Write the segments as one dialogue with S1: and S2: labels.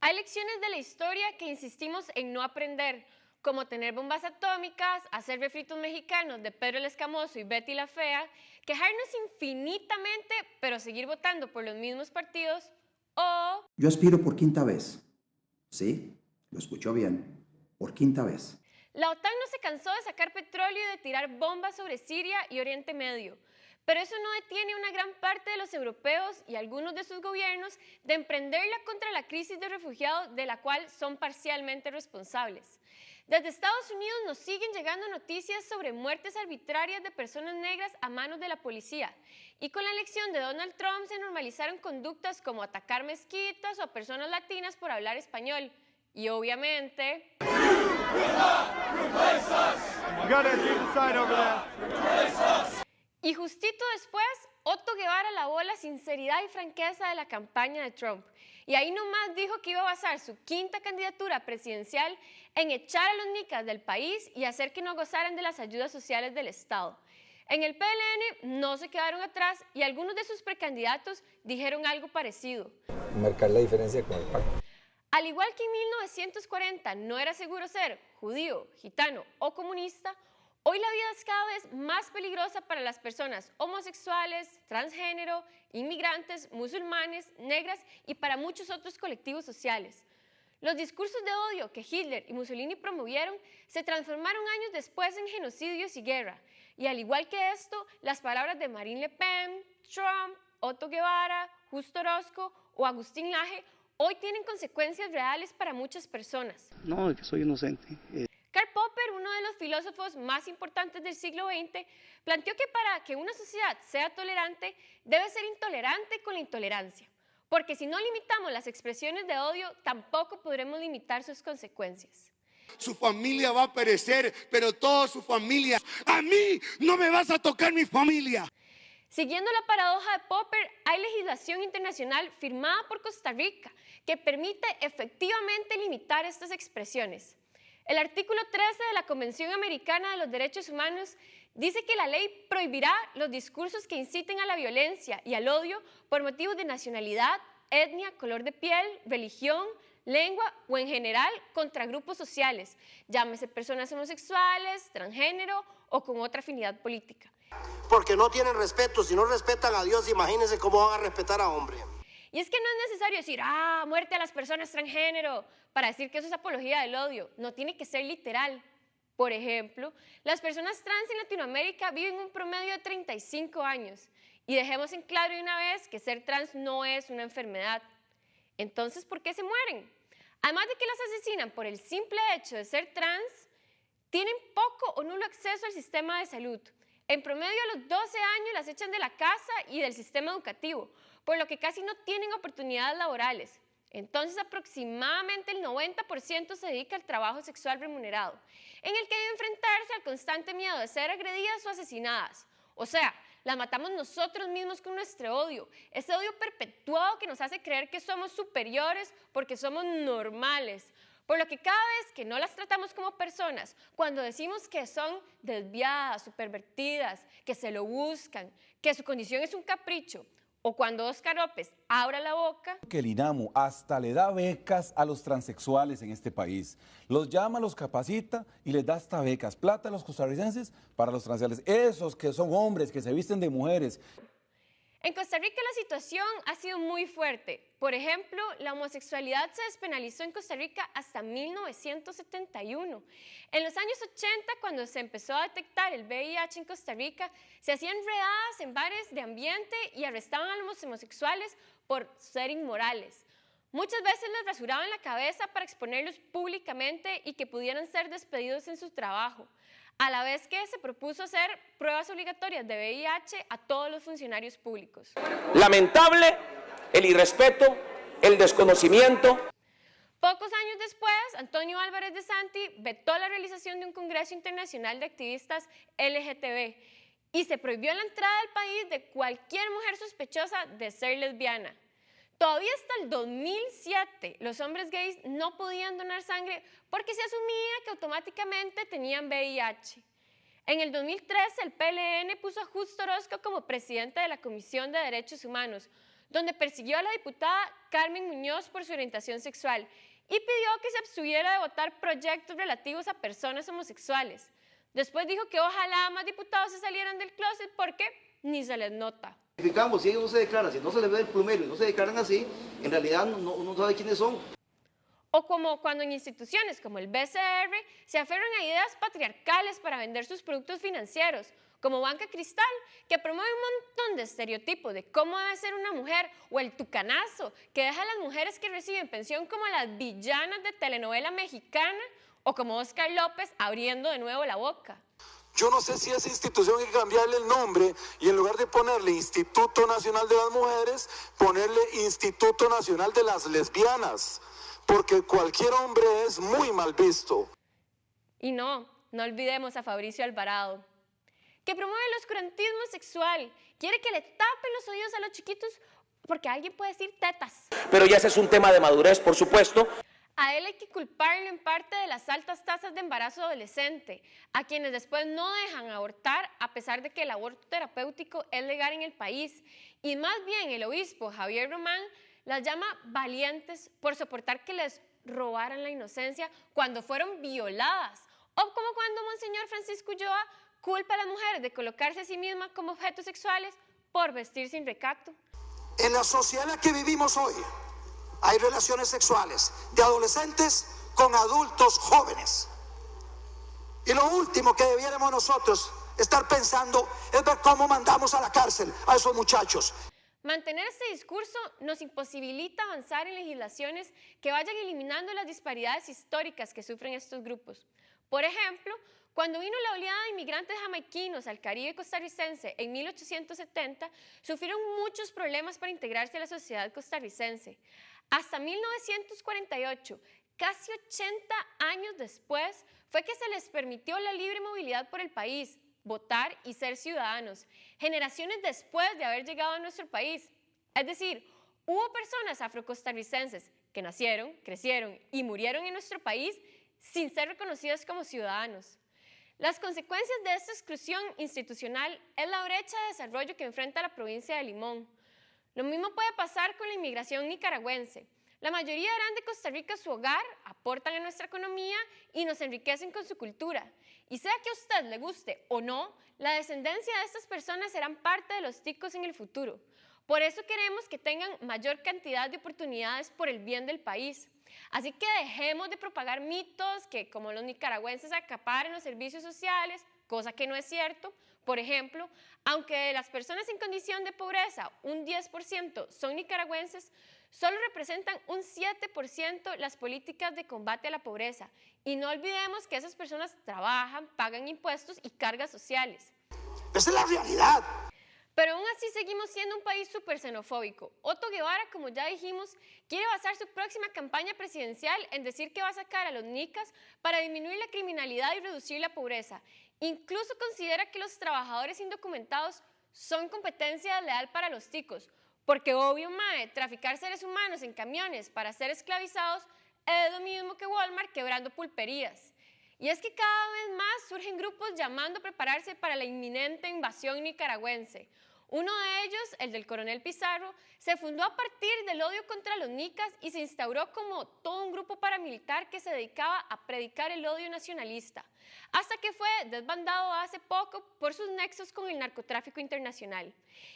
S1: Hay lecciones de la historia que insistimos en no aprender, como tener bombas atómicas, hacer refritos mexicanos de Pedro el Escamoso y Betty la Fea, quejarnos infinitamente, pero seguir votando por los mismos partidos, o...
S2: Yo aspiro por quinta vez. Sí, lo escuchó bien. Por quinta vez.
S1: La OTAN no se cansó de sacar petróleo y de tirar bombas sobre Siria y Oriente Medio, pero eso no detiene a una gran parte de los europeos y algunos de sus gobiernos de emprenderla contra la crisis de refugiados de la cual son parcialmente responsables. Desde Estados Unidos nos siguen llegando noticias sobre muertes arbitrarias de personas negras a manos de la policía, y con la elección de Donald Trump se normalizaron conductas como atacar mezquitas o a personas latinas por hablar español. Y obviamente... Y justito después, Otto Guevara alabó la sinceridad y franqueza de la campaña de Trump. Y ahí nomás dijo que iba a basar su quinta candidatura presidencial en echar a los nicas del país y hacer que no gozaran de las ayudas sociales del Estado. En el PLN no se quedaron atrás y algunos de sus precandidatos dijeron algo parecido.
S3: Marcar la diferencia con el PAC.
S1: Al igual que en 1940 no era seguro ser judío, gitano o comunista, hoy la vida es cada vez más peligrosa para las personas homosexuales, transgénero, inmigrantes, musulmanes, negras y para muchos otros colectivos sociales. Los discursos de odio que Hitler y Mussolini promovieron se transformaron años después en genocidios y guerra. Y al igual que esto, las palabras de Marine Le Pen, Trump, Otto Guevara, Justo Orozco o Agustín Laje hoy tienen consecuencias reales para muchas personas.
S4: No, que soy inocente.
S1: Karl Popper, uno de los filósofos más importantes del siglo XX, planteó que para que una sociedad sea tolerante, debe ser intolerante con la intolerancia. Porque si no limitamos las expresiones de odio, tampoco podremos limitar sus consecuencias.
S5: Su familia va a perecer, pero toda su familia. A mí no me vas a tocar mi familia.
S1: Siguiendo la paradoja de Popper, hay legislación internacional firmada por Costa Rica que permite efectivamente limitar estas expresiones. El artículo 13 de la Convención Americana de los Derechos Humanos dice que la ley prohibirá los discursos que inciten a la violencia y al odio por motivos de nacionalidad, etnia, color de piel, religión, lengua o en general contra grupos sociales, llámese personas homosexuales, transgénero o con otra afinidad política.
S6: Porque no tienen respeto. Si no respetan a Dios, imagínense cómo van a respetar a hombre.
S1: Y es que no es necesario decir, muerte a las personas transgénero, para decir que eso es apología del odio. No tiene que ser literal. Por ejemplo, las personas trans en Latinoamérica viven un promedio de 35 años. Y dejemos en claro de una vez que ser trans no es una enfermedad. Entonces, ¿por qué se mueren? Además de que las asesinan por el simple hecho de ser trans, tienen poco o nulo acceso al sistema de salud. En promedio, a los 12 años las echan de la casa y del sistema educativo, por lo que casi no tienen oportunidades laborales. Entonces, aproximadamente el 90% se dedica al trabajo sexual remunerado, en el que debe enfrentarse al constante miedo de ser agredidas o asesinadas. O sea, las matamos nosotros mismos con nuestro odio, ese odio perpetuado que nos hace creer que somos superiores porque somos normales. Por lo que cada vez que no las tratamos como personas, cuando decimos que son desviadas o pervertidas, que se lo buscan, que su condición es un capricho, o cuando Óscar López abra la boca...
S7: Que el INAMU hasta le da becas a los transexuales en este país. Los llama, los capacita y les da hasta becas. Plata a los costarricenses para los transexuales. Esos que son hombres, que se visten de mujeres.
S1: En Costa Rica la situación ha sido muy fuerte. Por ejemplo, la homosexualidad se despenalizó en Costa Rica hasta 1971. En los años 80, cuando se empezó a detectar el VIH en Costa Rica, se hacían redadas en bares de ambiente y arrestaban a los homosexuales por ser inmorales. Muchas veces les rasuraban la cabeza para exponerlos públicamente y que pudieran ser despedidos en su trabajo, a la vez que se propuso hacer pruebas obligatorias de VIH a todos los funcionarios públicos.
S8: Lamentable el irrespeto, el desconocimiento.
S1: Pocos años después, Antonio Álvarez de Santi vetó la realización de un Congreso Internacional de Activistas LGTB y se prohibió la entrada al país de cualquier mujer sospechosa de ser lesbiana. Todavía hasta el 2007 los hombres gays no podían donar sangre porque se asumía que automáticamente tenían VIH. En el 2013 el PLN puso a Justo Orozco como presidente de la Comisión de Derechos Humanos, donde persiguió a la diputada Carmen Muñoz por su orientación sexual y pidió que se abstuviera de votar proyectos relativos a personas homosexuales. Después dijo que ojalá más diputados se salieran del closet porque ni se les nota.
S6: Si ellos no se declaran, si no se les ve el plumero y no se declaran así, en realidad no sabe quiénes son.
S1: O como cuando en instituciones como el BCR se aferran a ideas patriarcales para vender sus productos financieros, como Banca Cristal, que promueve un montón de estereotipos de cómo debe ser una mujer, o el tucanazo, que deja a las mujeres que reciben pensión como las villanas de telenovela mexicana, o como Oscar López abriendo de nuevo la boca.
S4: Yo no sé si a esa institución hay que cambiarle el nombre y en lugar de ponerle Instituto Nacional de las Mujeres, ponerle Instituto Nacional de las Lesbianas, porque cualquier hombre es muy mal visto.
S1: Y no olvidemos a Fabricio Alvarado, que promueve el oscurantismo sexual, quiere que le tapen los oídos a los chiquitos porque alguien puede decir tetas.
S8: Pero ya ese es un tema de madurez, por supuesto.
S1: A él hay que culparlo en parte de las altas tasas de embarazo adolescente, a quienes después no dejan abortar a pesar de que el aborto terapéutico es legal en el país. Y más bien el obispo Javier Román las llama valientes por soportar que les robaran la inocencia cuando fueron violadas. O como cuando Monseñor Francisco Ulloa culpa a las mujeres de colocarse a sí mismas como objetos sexuales por vestir sin recato.
S4: En la sociedad en la que vivimos hoy, hay relaciones sexuales de adolescentes con adultos jóvenes. Y lo último que debiéramos nosotros estar pensando es ver cómo mandamos a la cárcel a esos muchachos.
S1: Mantener este discurso nos imposibilita avanzar en legislaciones que vayan eliminando las disparidades históricas que sufren estos grupos. Por ejemplo, cuando vino la oleada de inmigrantes jamaiquinos al Caribe costarricense en 1870, sufrieron muchos problemas para integrarse a la sociedad costarricense. Hasta 1948, casi 80 años después, fue que se les permitió la libre movilidad por el país, votar y ser ciudadanos, generaciones después de haber llegado a nuestro país. Es decir, hubo personas afrocostarricenses que nacieron, crecieron y murieron en nuestro país sin ser reconocidos como ciudadanos. Las consecuencias de esta exclusión institucional es la brecha de desarrollo que enfrenta la provincia de Limón. Lo mismo puede pasar con la inmigración nicaragüense. La mayoría harán de Costa Rica su hogar, aportan a nuestra economía y nos enriquecen con su cultura. Y sea que a usted le guste o no, la descendencia de estas personas serán parte de los ticos en el futuro. Por eso queremos que tengan mayor cantidad de oportunidades por el bien del país. Así que dejemos de propagar mitos que como los nicaragüenses acaparen los servicios sociales, cosa que no es cierto. Por ejemplo, aunque de las personas en condición de pobreza un 10% son nicaragüenses, solo representan un 7% las políticas de combate a la pobreza. Y no olvidemos que esas personas trabajan, pagan impuestos y cargas sociales.
S4: Esa es la realidad.
S1: Pero aún así seguimos siendo un país súper xenofóbico. Otto Guevara, como ya dijimos, quiere basar su próxima campaña presidencial en decir que va a sacar a los nicas para disminuir la criminalidad y reducir la pobreza. Incluso considera que los trabajadores indocumentados son competencia leal para los ticos, porque obvio, mae, traficar seres humanos en camiones para ser esclavizados es lo mismo que Walmart quebrando pulperías. Y es que cada vez más surgen grupos llamando a prepararse para la inminente invasión nicaragüense. Uno de ellos, el del coronel Pizarro, se fundó a partir del odio contra los nicas y se instauró como todo un grupo paramilitar que se dedicaba a predicar el odio nacionalista, hasta que fue desbandado hace poco por sus nexos con el narcotráfico internacional.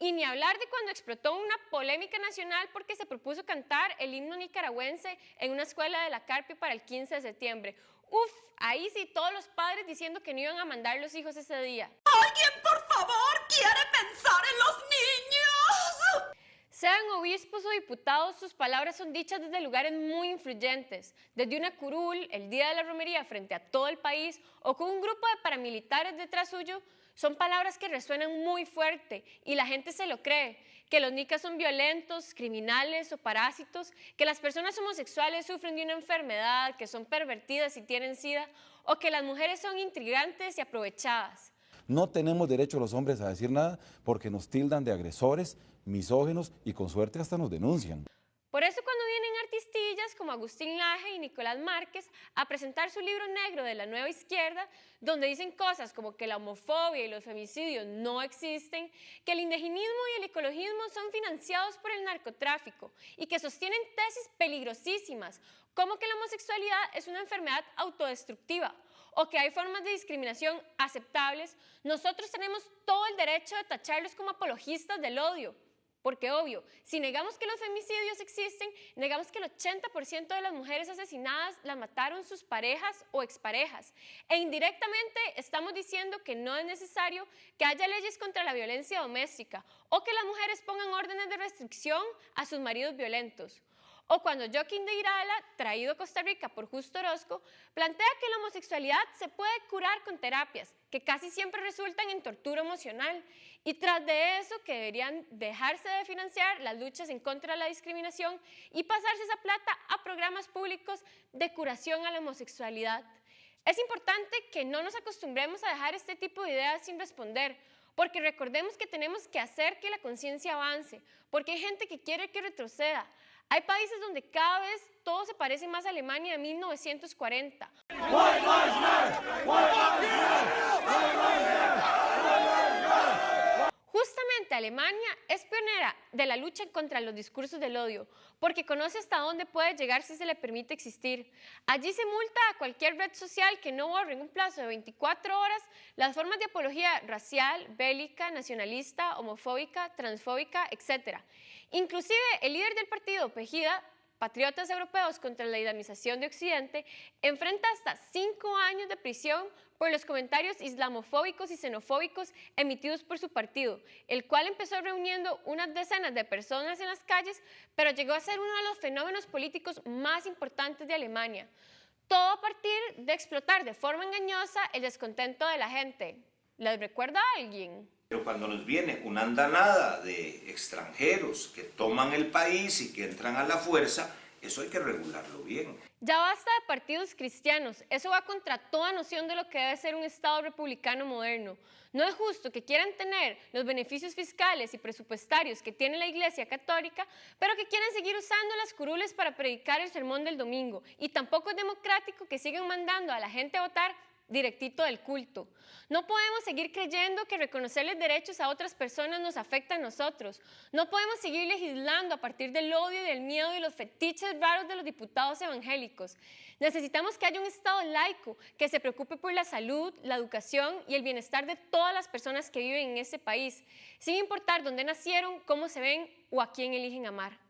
S1: Y ni hablar de cuando explotó una polémica nacional porque se propuso cantar el himno nicaragüense en una escuela de la Carpio para el 15 de septiembre. Uf, ahí sí todos los padres diciendo que no iban a mandar los hijos ese día.
S9: ¡Alguien, por favor, quiere pensar en los niños!
S1: Sean obispos o diputados, sus palabras son dichas desde lugares muy influyentes, desde una curul, el día de la romería frente a todo el país, o con un grupo de paramilitares detrás suyo. Son palabras que resuenan muy fuerte y la gente se lo cree, que los nicas son violentos, criminales o parásitos, que las personas homosexuales sufren de una enfermedad, que son pervertidas y tienen SIDA, o que las mujeres son intrigantes y aprovechadas.
S7: No tenemos derecho los hombres a decir nada porque nos tildan de agresores, misóginos y con suerte hasta nos denuncian.
S1: Por eso cuando vienen artistillas como como Agustín Laje y Nicolás Márquez a presentar su libro negro de la nueva izquierda, donde dicen cosas como que la homofobia y los femicidios no existen, que el indigenismo y el ecologismo son financiados por el narcotráfico y que sostienen tesis peligrosísimas, como que la homosexualidad es una enfermedad autodestructiva o que hay formas de discriminación aceptables, nosotros tenemos todo el derecho de tacharlos como apologistas del odio. Porque obvio, si negamos que los femicidios existen, negamos que el 80% de las mujeres asesinadas las mataron sus parejas o exparejas. E indirectamente estamos diciendo que no es necesario que haya leyes contra la violencia doméstica o que las mujeres pongan órdenes de restricción a sus maridos violentos. O cuando Joaquín de Irala, traído a Costa Rica por Justo Orozco, plantea que la homosexualidad se puede curar con terapias, que casi siempre resultan en tortura emocional, y tras de eso que deberían dejarse de financiar las luchas en contra de la discriminación y pasarse esa plata a programas públicos de curación a la homosexualidad. Es importante que no nos acostumbremos a dejar este tipo de ideas sin responder, porque recordemos que tenemos que hacer que la conciencia avance, porque hay gente que quiere que retroceda. Hay países donde cada vez todo se parece más a Alemania de 1940. Justamente Alemania es pionera de la lucha contra los discursos del odio, porque conoce hasta dónde puede llegar si se le permite existir. Allí se multa a cualquier red social que no borre en un plazo de 24 horas las formas de apología racial, bélica, nacionalista, homofóbica, transfóbica, etc. Inclusive el líder del partido, Pejida, Patriotas Europeos contra la Islamización de Occidente, enfrenta hasta 5 años de prisión por los comentarios islamofóbicos y xenofóbicos emitidos por su partido, el cual empezó reuniendo unas decenas de personas en las calles, pero llegó a ser uno de los fenómenos políticos más importantes de Alemania. Todo a partir de explotar de forma engañosa el descontento de la gente. ¿Les recuerda a alguien?
S10: Pero cuando nos viene una andanada de extranjeros que toman el país y que entran a la fuerza, eso hay que regularlo bien.
S1: Ya basta de partidos cristianos, eso va contra toda noción de lo que debe ser un Estado republicano moderno. No es justo que quieran tener los beneficios fiscales y presupuestarios que tiene la Iglesia Católica, pero que quieran seguir usando las curules para predicar el sermón del domingo. Y tampoco es democrático que sigan mandando a la gente a votar directito del culto. No podemos seguir creyendo que reconocerles derechos a otras personas nos afecta a nosotros. No podemos seguir legislando a partir del odio y del miedo y los fetiches raros de los diputados evangélicos. Necesitamos que haya un Estado laico que se preocupe por la salud, la educación y el bienestar de todas las personas que viven en este país, sin importar dónde nacieron, cómo se ven o a quién eligen amar.